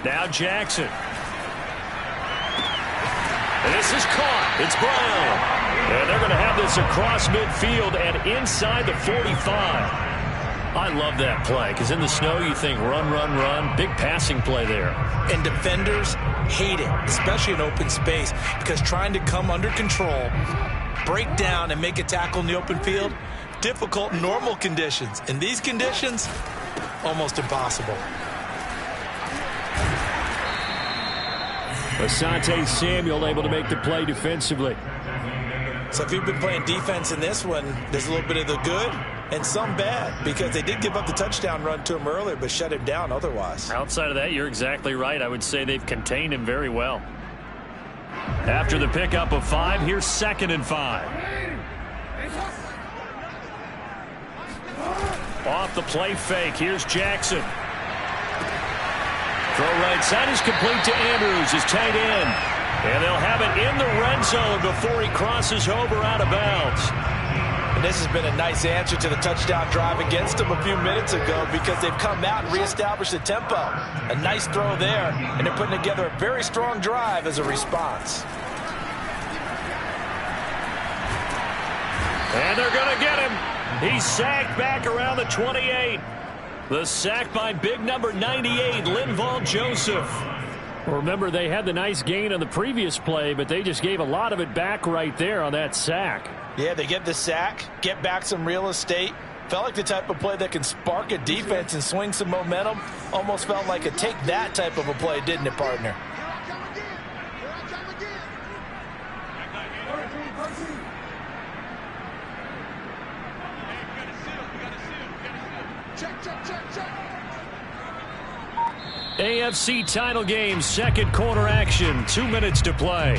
Now Jackson. This is caught. It's Brown. And they're going to have this across midfield and inside the 45. I love that play because in the snow you think run, run, run. Big passing play there. And defenders hate it, especially in open space, because trying to come under control, break down, and make a tackle in the open field, difficult in normal conditions. In these conditions, almost impossible. Asante Samuel able to make the play defensively. So if you've been playing defense in this one, there's a little bit of the good and some bad, because they did give up the touchdown run to him earlier but shut him down otherwise. Outside of that, you're exactly right. I would say they've contained him very well. After the pickup of 5, here's 2nd and 5. Off the play fake, here's Jackson. Throw right side is complete to Andrews, his tight end. And they'll have it in the red zone before he crosses over out of bounds. And this has been a nice answer to the touchdown drive against them a few minutes ago, because they've come out and reestablished the tempo. A nice throw there, and they're putting together a very strong drive as a response. And they're going to get him. He's sacked back around the 28. The sack by big number 98, Linval Joseph. Remember, they had the nice gain on the previous play, but they just gave a lot of it back right there on that sack. Yeah, they get the sack, get back some real estate. Felt like the type of play that can spark a defense and swing some momentum. Almost felt like a take that type of a play, didn't it, partner? AFC title game, second quarter action, 2 minutes to play.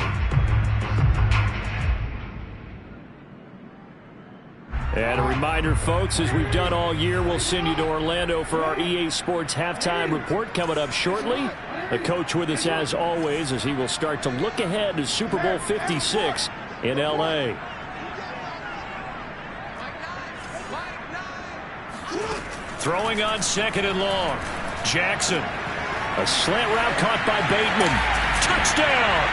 And a reminder, folks, as we've done all year, we'll send you to Orlando for our EA Sports halftime report coming up shortly. The coach with us as always as he will start to look ahead to Super Bowl 56 in L.A. Throwing on 2nd and long. Jackson. A slant route caught by Bateman. Touchdown!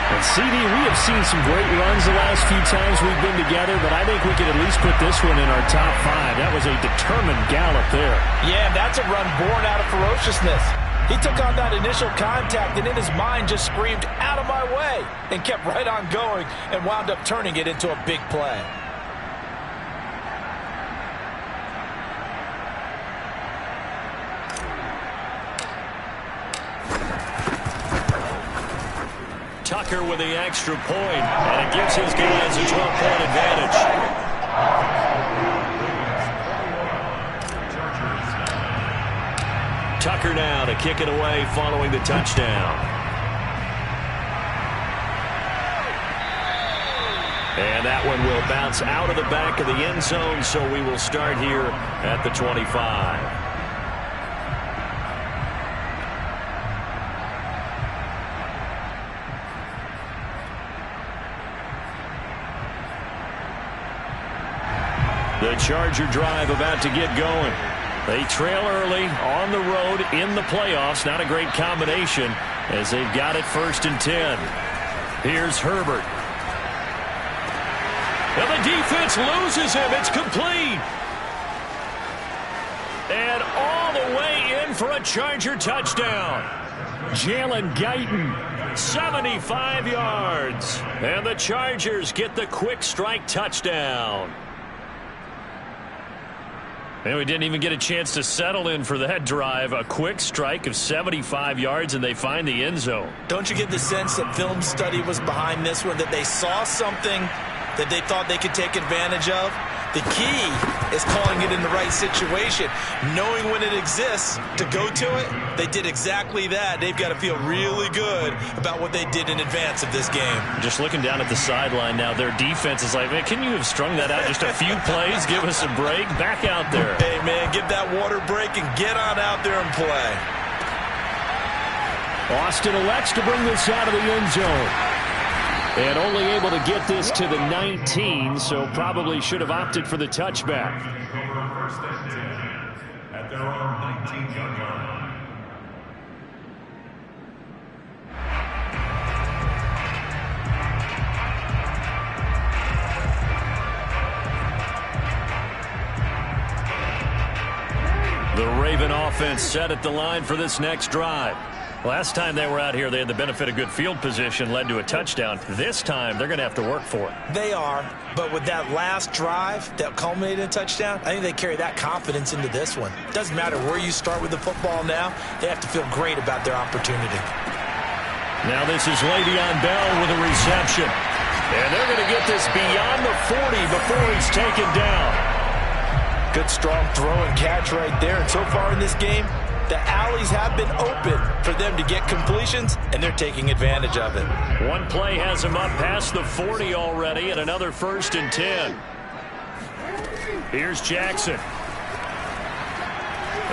And CD, we have seen some great runs the last few times we've been together, but I think we could at least put this one in our top 5. That was a determined gallop there. Yeah, that's a run born out of ferociousness. He took on that initial contact and in his mind just screamed, "Out of my way," and kept right on going and wound up turning it into a big play. Tucker with the extra point, and it gives his guys a 12-point advantage. Tucker now to kick it away following the touchdown. And that one will bounce out of the back of the end zone, so we will start here at the 25. The Charger drive about to get going. They trail early on the road in the playoffs. Not a great combination as they've got it 1st and 10. Here's Herbert. And the defense loses him. It's complete. And all the way in for a Charger touchdown. Jalen Guyton, 75 yards. And the Chargers get the quick strike touchdown. And we didn't even get a chance to settle in for that drive. A quick strike of 75 yards, and they find the end zone. Don't you get the sense that film study was behind this one, that they saw something that they thought they could take advantage of? The key is calling it in the right situation, knowing when it exists to go to it. They did exactly that. They've got to feel really good about what they did in advance of this game. Just looking down at the sideline now, their defense is like, man, can you have strung that out just a few plays? Give us a break. Back out there. Hey, man, give that water break and get on out there and play. Austin elects to bring this out of the end zone. And only able to get this to the 19, so probably should have opted for the touchback. At their own 19-yard line. The Raven offense set at the line for this next drive. Last time they were out here, they had the benefit of good field position, led to a touchdown. This time, they're going to have to work for it. They are, but with that last drive that culminated in a touchdown, I think they carry that confidence into this one. Doesn't matter where you start with the football now, they have to feel great about their opportunity. Now this is Le'Veon Bell with a reception. And they're going to get this beyond the 40 before he's taken down. Good strong throw and catch right there. And so far in this game, the alleys have been open for them to get completions, and they're taking advantage of it. One play has him up past the 40 already, and another 1st and 10. Here's Jackson.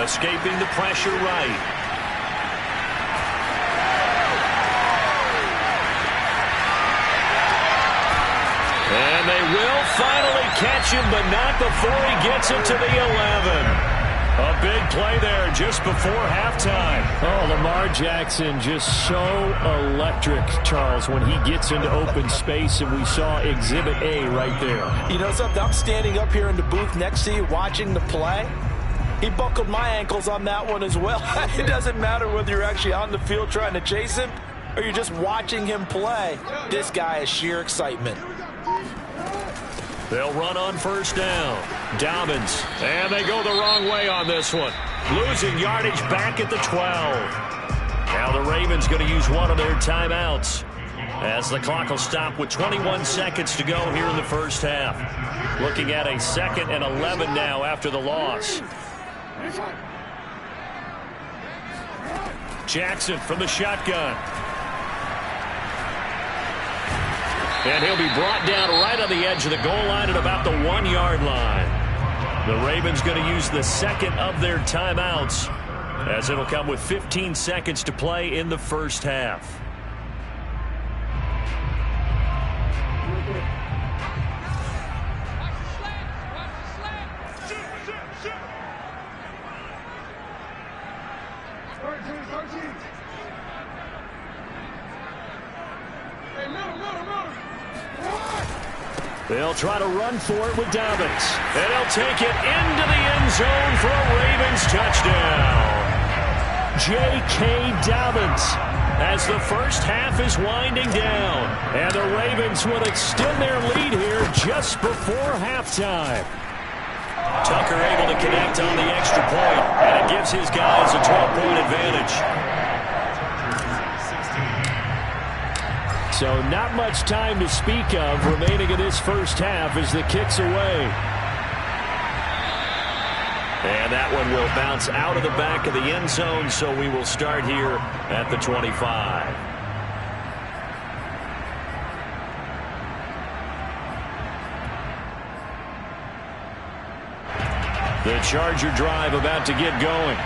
Escaping the pressure right. And they will finally catch him, but not before he gets it to the 11. A big play there just before halftime. Oh, Lamar Jackson just so electric, Charles, when he gets into open space, and we saw Exhibit A right there. You know something? I'm standing up here in the booth next to you watching the play. He buckled my ankles on that one as well. It doesn't matter whether you're actually on the field trying to chase him or you're just watching him play. This guy is sheer excitement. They'll run on 1st down. Dobbins. And they go the wrong way on this one. Losing yardage back at the 12. Now the Ravens going to use one of their timeouts, as the clock will stop with 21 seconds to go here in the first half. Looking at a 2nd and 11 now after the loss. Jackson from the shotgun. And he'll be brought down right on the edge of the goal line at about the 1-yard line. The Ravens going to use the 2nd of their timeouts, as it'll come with 15 seconds to play in the first half. They'll try to run for it with Dobbins. And he'll take it into the end zone for a Ravens touchdown. J.K. Dobbins, as the first half is winding down. And the Ravens will extend their lead here just before halftime. Tucker able to connect on the extra point, and it gives his guys a 12-point advantage. So not much time to speak of remaining in this first half as the kick's away. And that one will bounce out of the back of the end zone, so we will start here at the 25. The Charger drive about to get going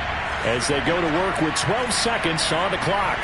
as they go to work with 12 seconds on the clock.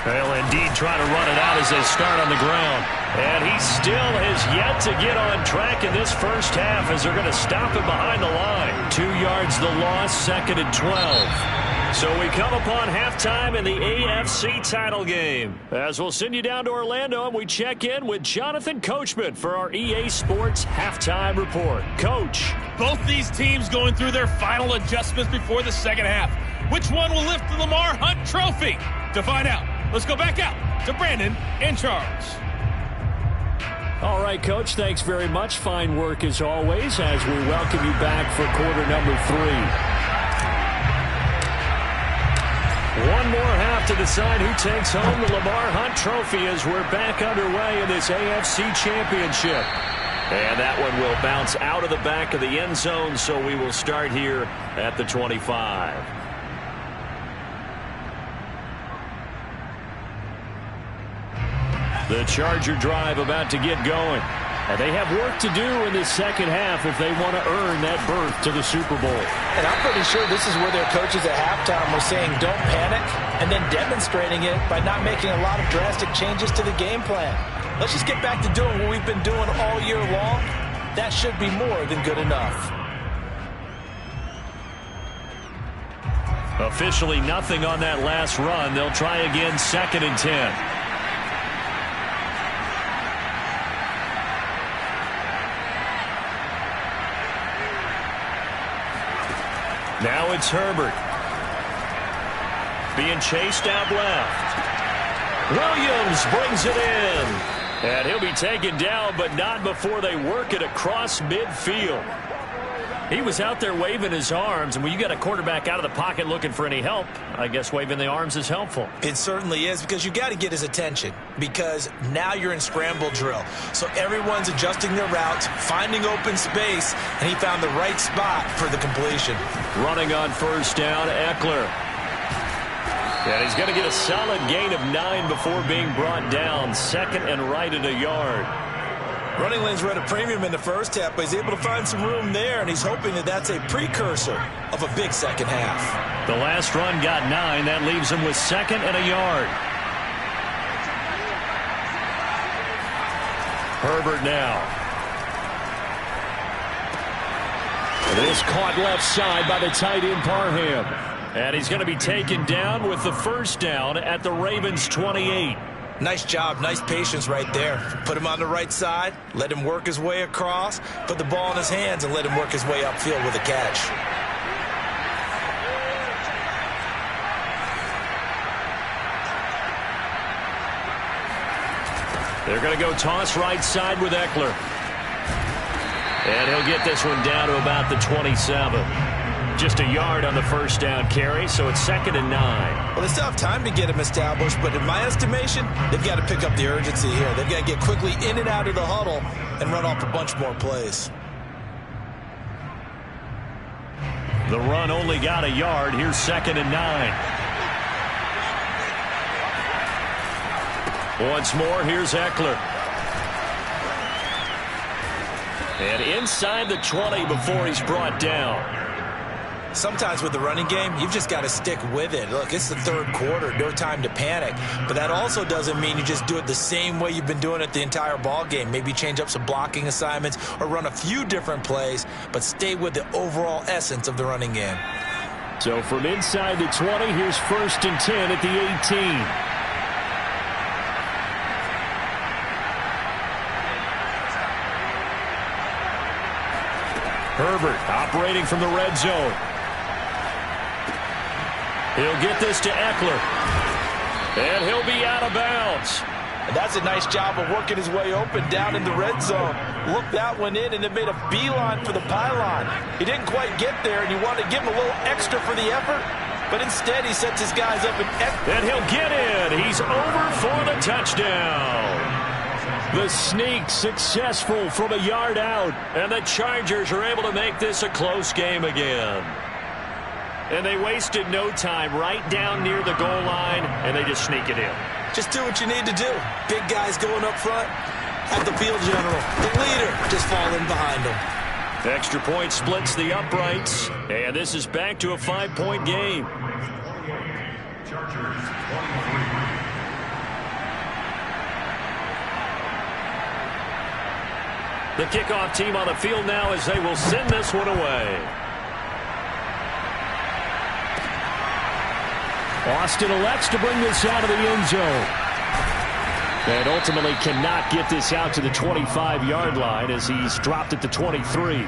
They'll indeed try to run it out as they start on the ground. And he still has yet to get on track in this first half, as they're going to stop him behind the line. 2 yards the loss, 2nd and 12. So we come upon halftime in the AFC title game, as we'll send you down to Orlando and we check in with Jonathan Coachman for our EA Sports halftime report. Coach. Both these teams going through their final adjustments before the second half. Which one will lift the Lamar Hunt Trophy? To find out, let's go back out to Brandon and Charles. All right, Coach, thanks very much. Fine work as always as we welcome you back for quarter number 3. One more half off to decide who takes home the Lamar Hunt Trophy as we're back underway in this AFC Championship. And that one will bounce out of the back of the end zone, so we will start here at the 25. The Charger drive about to get going. And they have work to do in this second half if they want to earn that berth to the Super Bowl. And I'm pretty sure this is where their coaches at halftime were saying don't panic, and then demonstrating it by not making a lot of drastic changes to the game plan. Let's just get back to doing what we've been doing all year long. That should be more than good enough. Officially nothing on that last run. They'll try again, 2nd and 10. Now it's Herbert. Being chased out left. Williams brings it in. And he'll be taken down, but not before they work it across midfield. He was out there waving his arms, and when you got a quarterback out of the pocket looking for any help, I guess waving the arms is helpful. It certainly is, because you got to get his attention, because now you're in scramble drill. So everyone's adjusting their routes, finding open space, and he found the right spot for the completion. Running on first down, Eckler. And he's going to get a solid gain of 9 before being brought down. 2nd and right at a yard. Running lanes were at a premium in the first half, but he's able to find some room there, and he's hoping that that's a precursor of a big second half. The last run got 9. That leaves him with 2nd and a yard. Herbert now. This caught left side by the tight end Parham. And he's going to be taken down with the first down at the Ravens' 28. Nice job, nice patience right there. Put him on the right side, let him work his way across, put the ball in his hands, and let him work his way upfield with a catch. They're going to go toss right side with Eckler. And he'll get this one down to about the 27. Just a yard on the first down carry, so it's 2nd and 9. Well, they still have time to get him established, but in my estimation, they've got to pick up the urgency here. They've got to get quickly in and out of the huddle and run off a bunch more plays. The run only got a yard. Here's 2nd and 9. Once more, here's Eckler. And inside the 20 before he's brought down. Sometimes with the running game, you've just got to stick with it. Look, it's the third quarter, no time to panic. But that also doesn't mean you just do it the same way you've been doing it the entire ball game. Maybe change up some blocking assignments or run a few different plays, but stay with the overall essence of the running game. So from inside the 20, here's 1st and 10 at the 18. Herbert operating from the red zone. He'll get this to Eckler. And he'll be out of bounds. And that's a nice job of working his way open down in the red zone. Looked that one in, and it made a beeline for the pylon. He didn't quite get there, and you want to give him a little extra for the effort. But instead, he sets his guys up and he'll get in. He's over for the touchdown. The sneak successful from a yard out. And the Chargers are able to make this a close game again. And they wasted no time right down near the goal line, and they just sneak it in. Just do what you need to do. Big guys going up front. Have the field general, the leader, just falling behind them. Extra point splits the uprights, and this is back to a 5-point game. Chargers 23. The kickoff team on the field now as they will send this one away. Austin elects to bring this out of the end zone. And ultimately cannot get this out to the 25-yard line as he's dropped at the 23.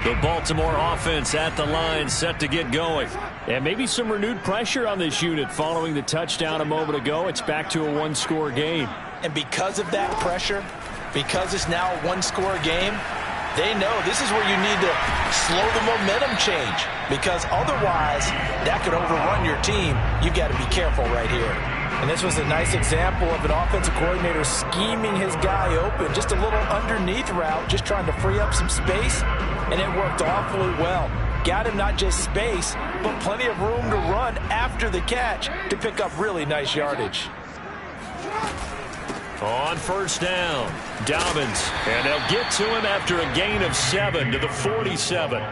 The The Baltimore offense at the line, set to get going. And maybe some renewed pressure on this unit following the touchdown a moment ago. It's back to a one-score game. And because of that pressure, because it's now a one-score game, they know this is where you need to slow the momentum change, because otherwise that could overrun your team. You've got to be careful right here. And this was a nice example of an offensive coordinator scheming his guy open, just a little underneath route, just trying to free up some space, and it worked awfully well. Got him not just space, but plenty of room to run after the catch to pick up really nice yardage. On first down, Dobbins, and they'll get to him after a gain of 7 to the 47.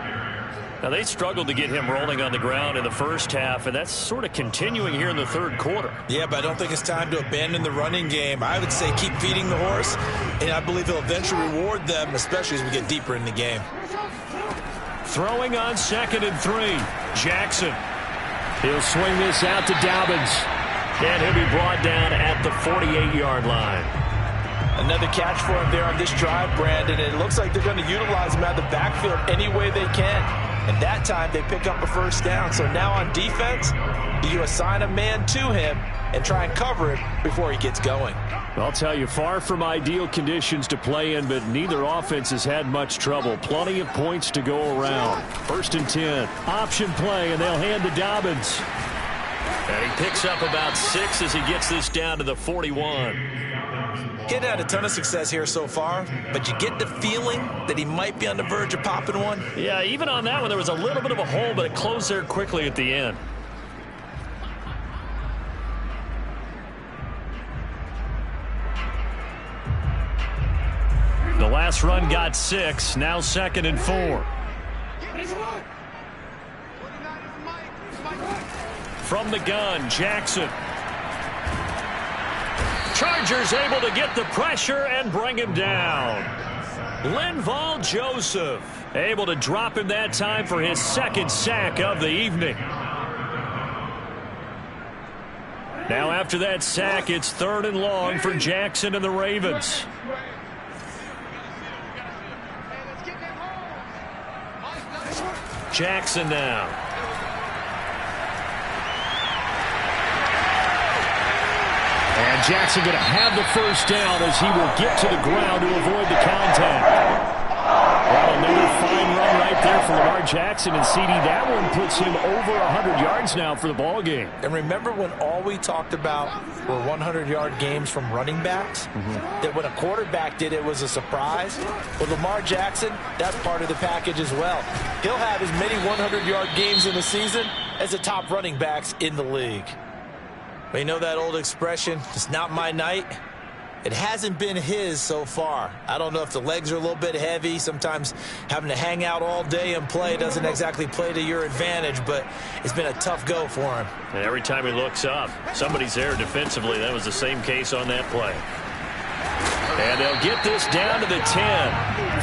Now, they struggled to get him rolling on the ground in the first half, and that's sort of continuing here in the third quarter. Yeah, but I don't think it's time to abandon the running game. I would say keep feeding the horse, and I believe he'll eventually reward them, especially as we get deeper in the game. Throwing on 2nd and 3, Jackson. He'll swing this out to Dobbins. And he'll be brought down at the 48-yard line. Another catch for him there on this drive, Brandon. And it looks like they're going to utilize him out of the backfield any way they can. And that time they pick up a first down. So now on defense, you assign a man to him and try and cover him before he gets going. I'll tell you, far from ideal conditions to play in, but neither offense has had much trouble. Plenty of points to go around. 1st and 10. Option play, and they'll hand to Dobbins. And he picks up about 6 as he gets this down to the 41. He hadn't had a ton of success here so far, but you get the feeling that he might be on the verge of popping one. Yeah, even on that one, there was a little bit of a hole, but it closed there quickly at the end. The last run got 6, now 2nd and 4. From the gun, Jackson. Chargers able to get the pressure and bring him down. Linval Joseph able to drop him that time for his 2nd sack of the evening. Now after that sack, it's 3rd and long for Jackson and the Ravens. Jackson now. And Jackson going to have the first down as he will get to the ground to avoid the contact. Well, another fine run right there for Lamar Jackson, and CD, that one puts him over 100 yards now for the ball game. And remember when all we talked about were 100-yard games from running backs? That when a quarterback did it was a surprise? With Lamar Jackson, that's part of the package as well. He'll have as many 100-yard games in the season as the top running backs in the league. But you know that old expression, it's not my night? It hasn't been his so far. I don't know if the legs are a little bit heavy. Sometimes having to hang out all day and play doesn't exactly play to your advantage, but it's been a tough go for him. And every time he looks up, somebody's there defensively. That was the same case on that play. And they'll get this down to the 10.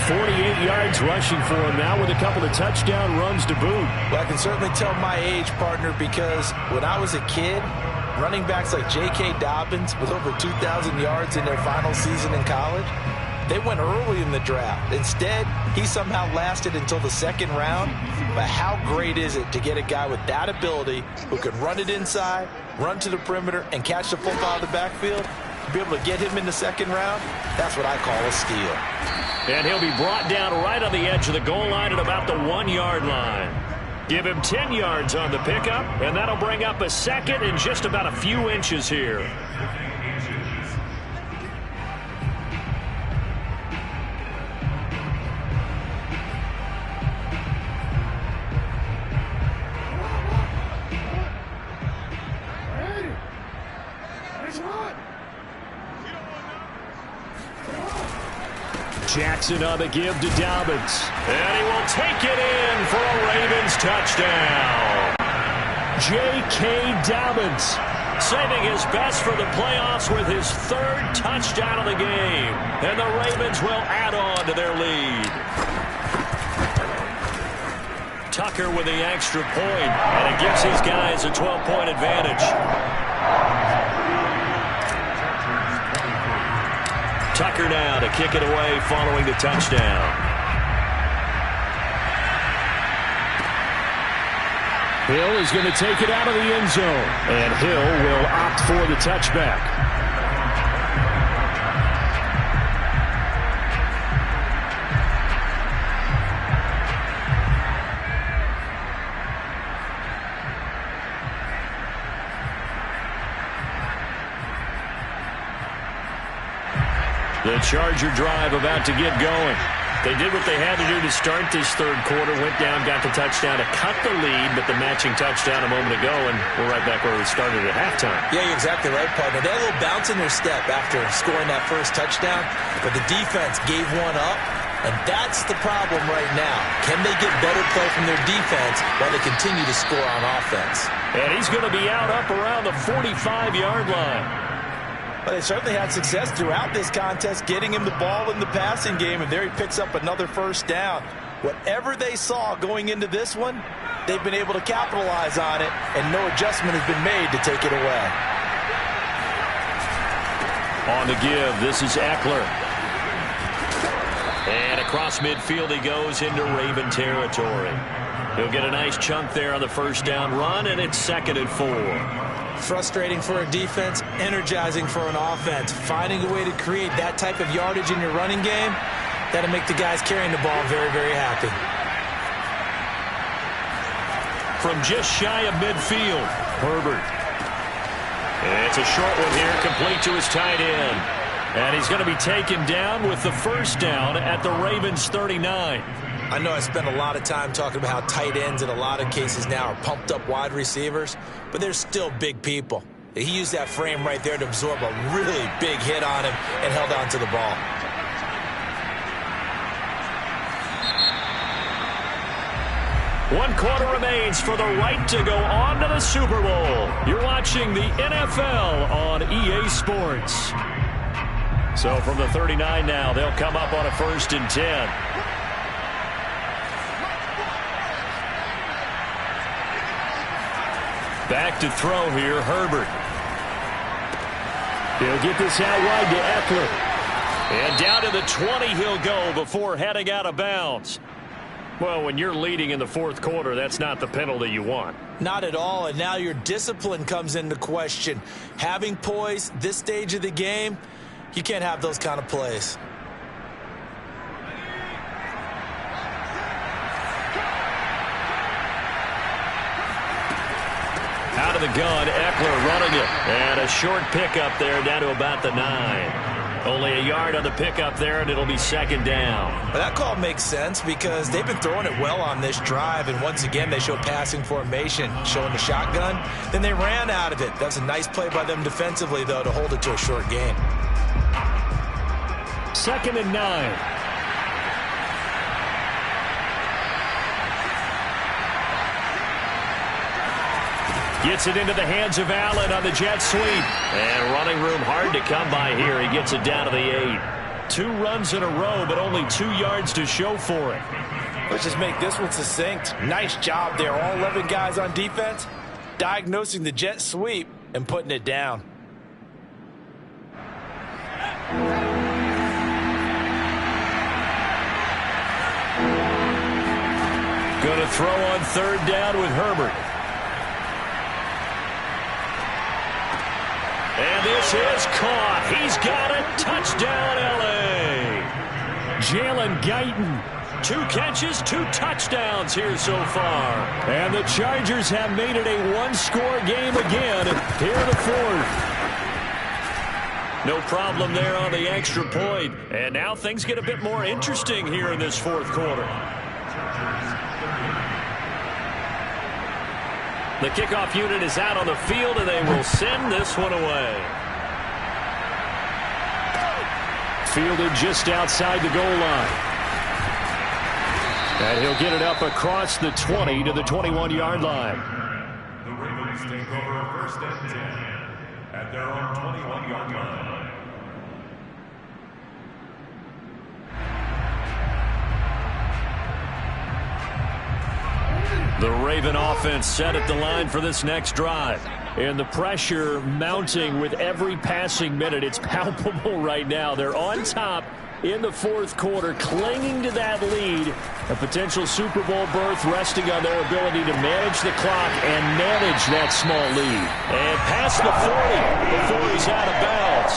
48 yards rushing for him now with a couple of touchdown runs to boot. Well, I can certainly tell my age, partner, because when I was a kid, running backs like J.K. Dobbins with over 2,000 yards in their final season in college, they went early in the draft. Instead, he somehow lasted until the 2nd round. But how great is it to get a guy with that ability who can run it inside, run to the perimeter, and catch the football out of the backfield? Be able to get him in the 2nd round, that's what I call a steal. And he'll be brought down right on the edge of the goal line at about the 1-yard line. Give him 10 yards on the pickup, and that'll bring up a 2nd and just about a few inches here. Jackson on the give to Dobbins. And he will take it in for a Ravens touchdown. J.K. Dobbins saving his best for the playoffs with his 3rd touchdown of the game. And the Ravens will add on to their lead. Tucker with the extra point, and it gives his guys a 12-point advantage. Tucker now to kick it away following the touchdown. Hill is going to take it out of the end zone. And Hill will opt for the touchback. The Charger drive about to get going. They did what they had to do to start this third quarter. Went down, got the touchdown to cut the lead, but the matching touchdown a moment ago, and we're right back where we started at halftime. Yeah, you're exactly right, partner. They had a little bounce in their step after scoring that first touchdown, but the defense gave one up, and that's the problem right now. Can they get better play from their defense while they continue to score on offense? And he's going to be out up around the 45-yard line. But they certainly had success throughout this contest, getting him the ball in the passing game, and there he picks up another first down. Whatever they saw going into this one, they've been able to capitalize on it, and no adjustment has been made to take it away. On the give, this is Eckler. And across midfield he goes into Raven territory. He'll get a nice chunk there on the first down run, and it's 2nd and 4. Frustrating for a defense, energizing for an offense. Finding a way to create that type of yardage in your running game, that'll make the guys carrying the ball very, very happy. From just shy of midfield, Herbert. It's a short one here, complete to his tight end. And he's going to be taken down with the first down at the Ravens' 39. I know I spent a lot of time talking about how tight ends in a lot of cases now are pumped up wide receivers, but they're still big people. He used that frame right there to absorb a really big hit on him and held on to the ball. One quarter remains for the right to go on to the Super Bowl. You're watching the NFL on EA Sports. So from the 39 now, they'll come up on a 1st and 10. Back to throw here, Herbert. He'll get this out wide to Eckler. And down to the 20 he'll go before heading out of bounds. Well, when you're leading in the fourth quarter, that's not the penalty you want. Not at all, and now your discipline comes into question. Having poise this stage of the game, you can't have those kind of plays. Out of the gun, Eckler running it. And a short pickup there down to about the 9. Only a yard on the pickup there, and it'll be 2nd down. Well, that call makes sense because they've been throwing it well on this drive, and once again they show passing formation, showing the shotgun. Then they ran out of it. That's a nice play by them defensively, though, to hold it to a short gain. 2nd and 9. Gets it into the hands of Allen on the jet sweep. And running room hard to come by here. He gets it down to the 8. 2 runs in a row, but only 2 yards to show for it. Let's just make this one succinct. Nice job there. All 11 guys on defense, diagnosing the jet sweep and putting it down. Going to throw on 3rd down with Herbert. And this is caught. He's got it. Touchdown, L.A. Jalen Guyton. 2 catches, 2 touchdowns here so far. And the Chargers have made it a 1-score game again here in the 4th. No problem there on the extra point. And now things get a bit more interesting here in this 4th quarter. The kickoff unit is out on the field, and they will send this one away. Fielded just outside the goal line. And he'll get it up across the 20 to the 21-yard line. The Ravens take over 1st and 10 at their own 21-yard line. The Raven offense set at the line for this next drive. And the pressure mounting with every passing minute. It's palpable right now. They're on top in the fourth quarter, clinging to that lead. A potential Super Bowl berth resting on their ability to manage the clock and manage that small lead. And past the 40 before he's out of bounds.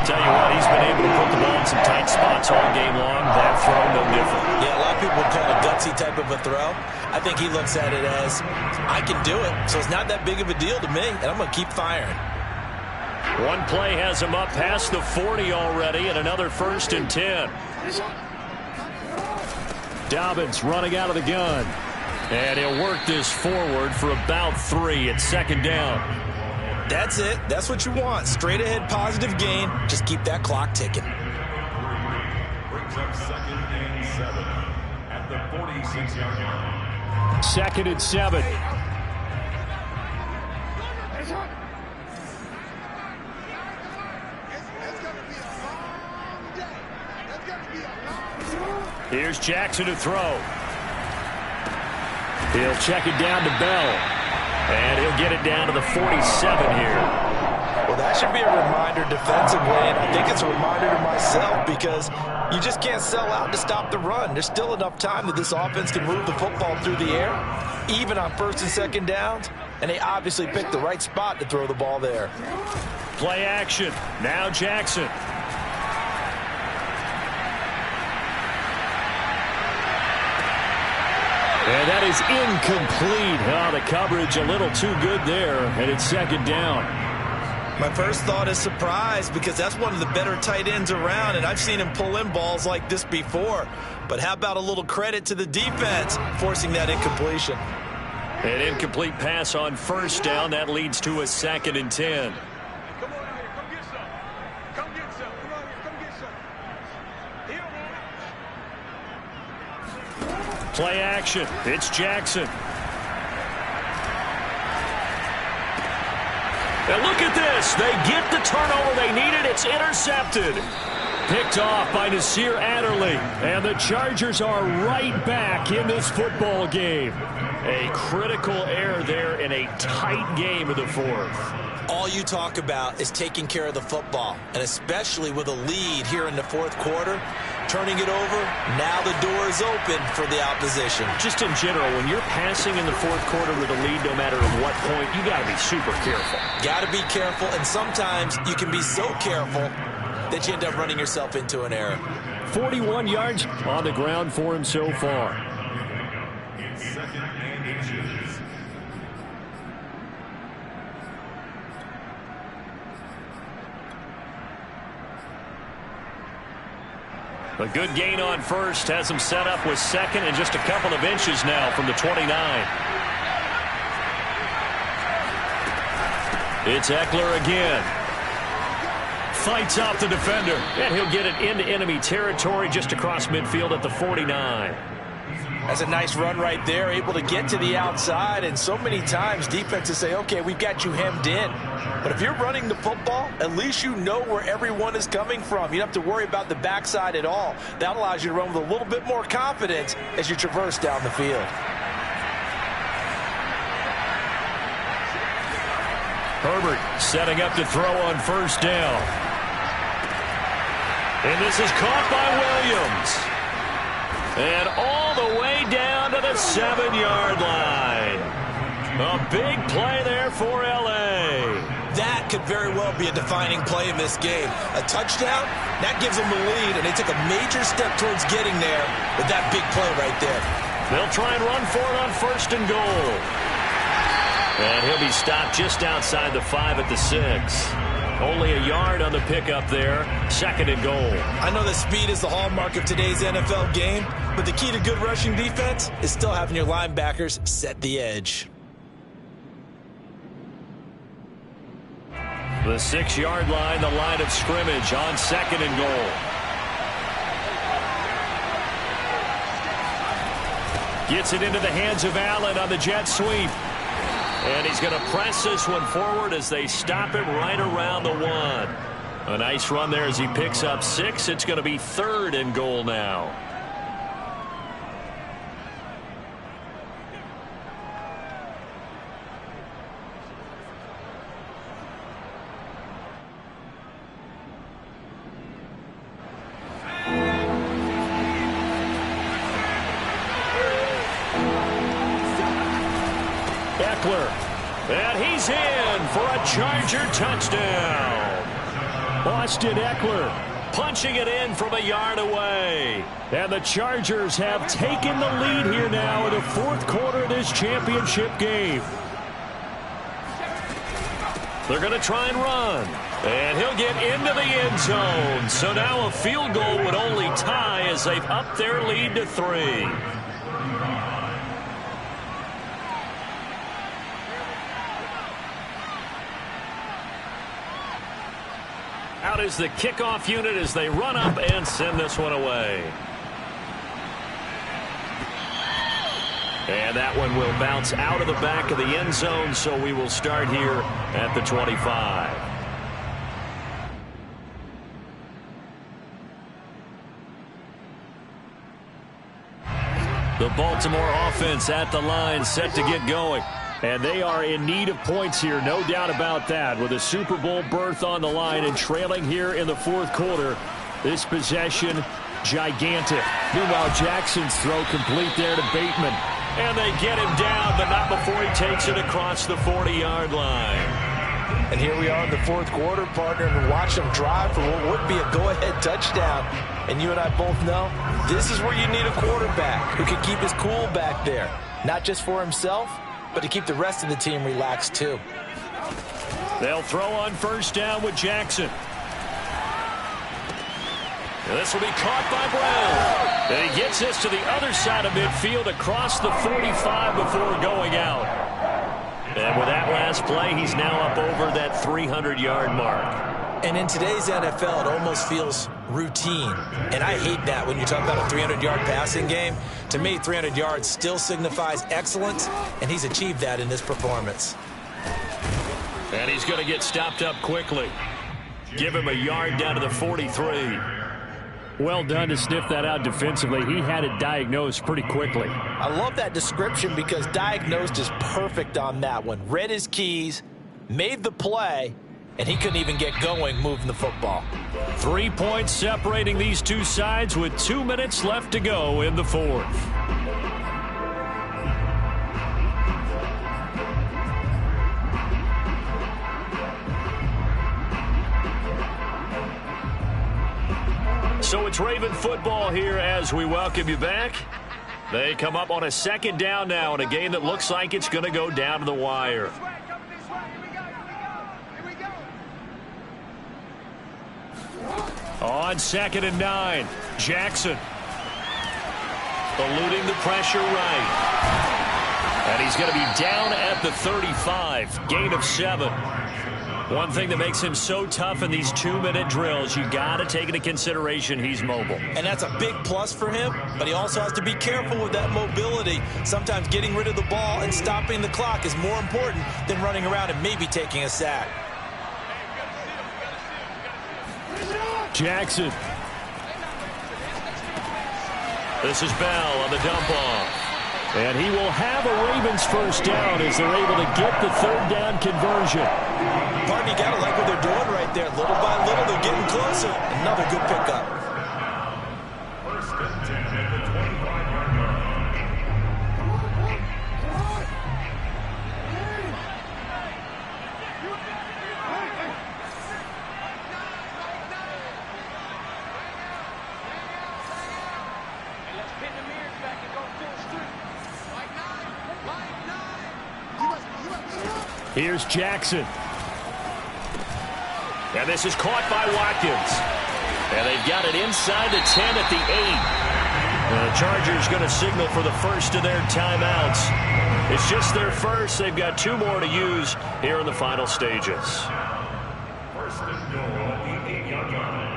Tell you what, he's been able to put the ball in some tight spots all game long. That throw, no different. Yeah, a lot of people would call it a gutsy type of a throw. I think he looks at it as, I can do it, so it's not that big of a deal to me, and I'm going to keep firing. One play has him up past the 40 already, and another 1st and 10. Dobbins running out of the gun. And he'll work this forward for about 3 at 2nd down. That's it. That's what you want. Straight ahead positive gain. Just keep that clock ticking. Brings up 2nd and 7 at the 46-yard line. 2nd and 7. Here's Jackson to throw. He'll check it down to Bell. And he'll get it down to the 47 here. Well, that should be a reminder defensively, and I think it's a reminder to myself because you just can't sell out to stop the run. There's still enough time that this offense can move the football through the air, even on 1st and 2nd downs, and they obviously picked the right spot to throw the ball there. Play action. Now Jackson. And that is incomplete. Oh, the coverage a little too good there, and it's 2nd down. My first thought is surprise because that's one of the better tight ends around, and I've seen him pull in balls like this before. But how about a little credit to the defense forcing that incompletion? An incomplete pass on 1st down. That leads to a 2nd and 10. Come on here. Come get some. Come get some. Come on here. Come get some. Here, man. Play action. It's Jackson. And look at this. They get the turnover they needed. It's intercepted. Picked off by Nasir Adderley. And the Chargers are right back in this football game. A critical error there in a tight game of the 4th. All you talk about is taking care of the football, and especially with a lead here in the 4th quarter, turning it over, now the door is open for the opposition. Just in general, when you're passing in the 4th quarter with a lead, no matter at what point, you got to be super careful. Got to be careful, and sometimes you can be so careful that you end up running yourself into an error. 41 yards on the ground for him so far. It's 2nd and inches. A good gain on 1st has him set up with 2nd and just a couple of inches now from the 29. It's Eckler again. Fights off the defender, and he'll get it into enemy territory just across midfield at the 49. That's a nice run right there, able to get to the outside, and so many times defenses say, okay, we've got you hemmed in. But if you're running the football, at least you know where everyone is coming from. You don't have to worry about the backside at all. That allows you to run with a little bit more confidence as you traverse down the field. Herbert setting up to throw on 1st down. And this is caught by Williams. And all the way down to the 7-yard line. A big play there for L.A. That could very well be a defining play in this game. A touchdown, that gives them the lead, and they took a major step towards getting there with that big play right there. They'll try and run for it on 1st and goal. And he'll be stopped just outside the 5 at the 6. Only a yard on the pickup there. 2nd and goal. I know that speed is the hallmark of today's NFL game, but the key to good rushing defense is still having your linebackers set the edge. The 6-yard line, the line of scrimmage on 2nd and goal. Gets it into the hands of Allen on the jet sweep. And he's going to press this one forward as they stop it right around the 1. A nice run there as he picks up 6. It's going to be 3rd and goal now. Eckler. And he's in for a Charger touchdown. Austin Eckler punching it in from a yard away. And the Chargers have taken the lead here now in the fourth quarter of this championship game. They're going to try and run. And he'll get into the end zone. So now a field goal would only tie as they've upped their lead to 3. Out is the kickoff unit as they run up and send this one away. And that one will bounce out of the back of the end zone, so we will start here at the 25. The Baltimore offense at the line, set to get going. And they are in need of points here, no doubt about that. With a Super Bowl berth on the line and trailing here in the fourth quarter, this possession, gigantic. Meanwhile, Jackson's throw complete there to Bateman. And they get him down, but not before he takes it across the 40-yard line. And here we are in the fourth quarter, partner, and watch them drive for what would be a go-ahead touchdown. And you and I both know this is where you need a quarterback who can keep his cool back there, not just for himself, but to keep the rest of the team relaxed, too. They'll throw on first down with Jackson. And this will be caught by Brown. And he gets this to the other side of midfield across the 45 before going out. And with that last play, he's now up over that 300-yard mark. And in today's NFL, it almost feels routine. And I hate that when you talk about a 300-yard passing game. To me, 300 yards still signifies excellence, and he's achieved that in this performance. And he's going to get stopped up quickly. Give him a yard down to the 43. Well done to sniff that out defensively. He had it diagnosed pretty quickly. I love that description because diagnosed is perfect on that one. Read his keys, made the play, and he couldn't even get going moving the football. 3 points separating these two sides with 2 minutes left to go in the fourth. So it's Raven football here as we welcome you back. They come up on a second down now in a game that looks like it's going to go down to the wire. On 2nd and 9, Jackson eluding the pressure right. And he's going to be down at the 35, gain of 7. One thing that makes him so tough in these 2-minute drills, you got to take into consideration he's mobile. And that's a big plus for him, but he also has to be careful with that mobility. Sometimes getting rid of the ball and stopping the clock is more important than running around and maybe taking a sack. Jackson. This is Bell on the dump off. And he will have a Ravens first down as they're able to get the third down conversion. Pardon, you got to like what they're doing right there. Little by little, they're getting closer. Another good pickup. First and 10 at the 25-yard line. Here's Jackson. And this is caught by Watkins. And they've got it inside the 10 at the 8. And the Chargers going to signal for the first of their timeouts. It's just their first. They've got 2 more to use here in the final stages. First and goal at the 8-yard line.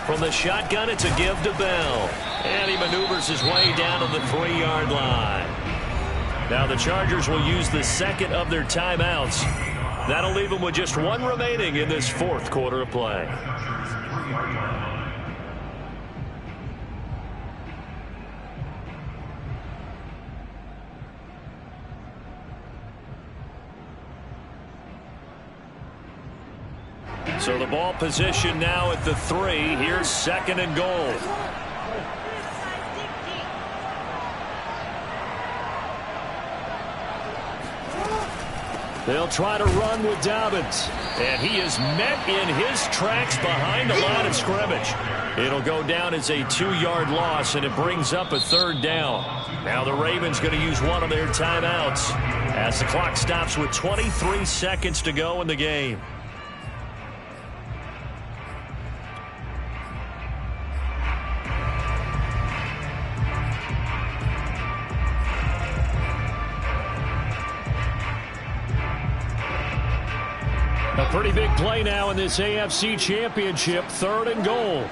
From the shotgun, it's a give to Bell. And he maneuvers his way down to the 3-yard line. Now the Chargers will use the second of their timeouts. That'll leave them with just 1 remaining in this fourth quarter of play. So the ball position now at the 3. Here's 2nd and goal. They'll try to run with Dobbins. And he is met in his tracks behind the line of scrimmage. It'll go down as a 2-yard loss, and it brings up a 3rd down. Now the Ravens going to use one of their timeouts as the clock stops with 23 seconds to go in the game. A pretty big play now in this AFC Championship. 3rd and goal.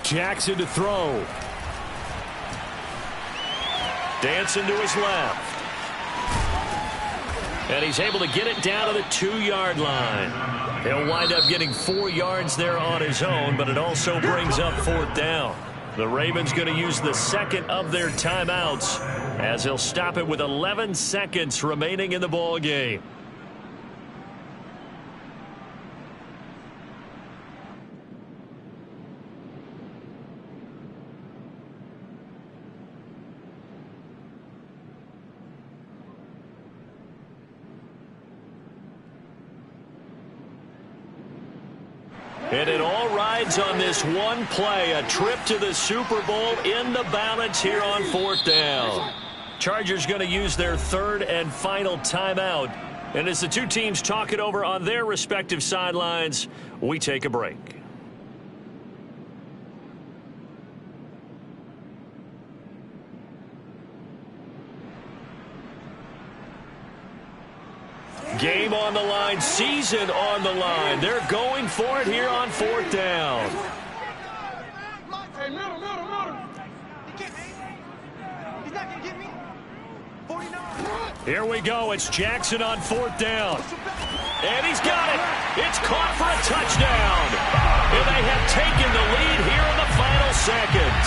Jackson to throw. Dancing to his left. And he's able to get it down to the 2-yard line. He'll wind up getting 4 yards there on his own, but it also brings up 4th down. The Ravens going to use the 2nd of their timeouts as he'll stop it with 11 seconds remaining in the ball game. And it all rides on this one play, a trip to the Super Bowl in the balance here on 4th down. Chargers going to use their 3rd and final timeout. And as the two teams talk it over on their respective sidelines, we take a break. Game on the line, season on the line. They're going for it here on 4th down. Hey, middle. He's not going to get me. 49. Here we go. It's Jackson on 4th down. And he's got it. It's caught for a touchdown. And they have taken the lead here in the final seconds.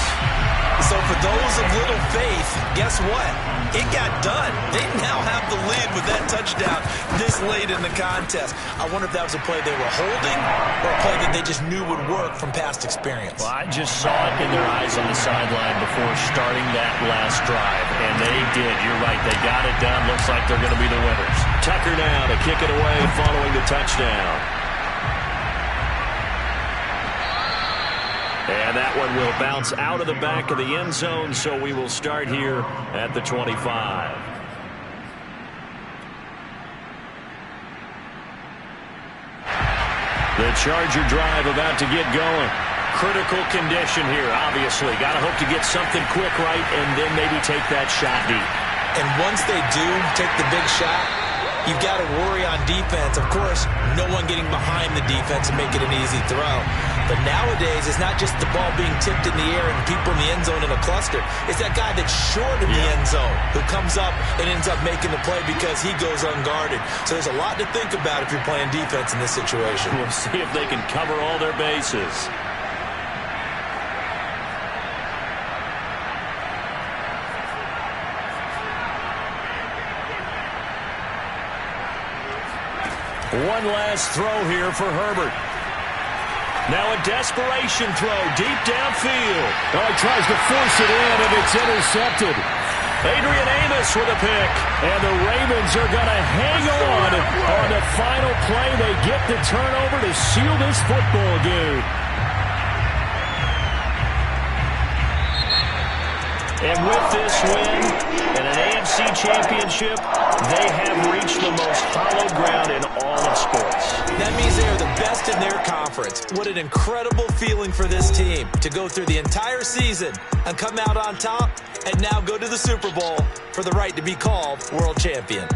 So for those of little faith, guess what? It got done. They now have the lead with that touchdown this late in the contest. I wonder if that was a play they were holding or a play that they just knew would work from past experience. Well, I just saw it in their eyes on the sideline before starting that last drive, and they did. You're right. They got it done. Looks like they're going to be the winners. Tucker now to kick it away following the touchdown. And that one will bounce out of the back of the end zone, so we will start here at the 25. The Charger drive about to get going. Critical condition here, obviously. Got to hope to get something quick right and then maybe take that shot deep. And once they do take the big shot, you've got to worry on defense. Of course, no one getting behind the defense and make it an easy throw. But nowadays, it's not just the ball being tipped in the air and people in the end zone in a cluster. It's that guy that's short of the end zone who comes up and ends up making the play because he goes unguarded. So there's a lot to think about if you're playing defense in this situation. We'll see if they can cover all their bases. One last throw here for Herbert. Now a desperation throw deep downfield. Oh, he tries to force it in, and it's intercepted. Adrian Amos with a pick. And the Ravens are going to hang on the final play. They get the turnover to seal this football game. And with this win and an AFC championship, they have reached the most hallowed ground in all of sports. That means they are the best in their conference. What an incredible feeling for this team to go through the entire season and come out on top and now go to the Super Bowl for the right to be called world champion.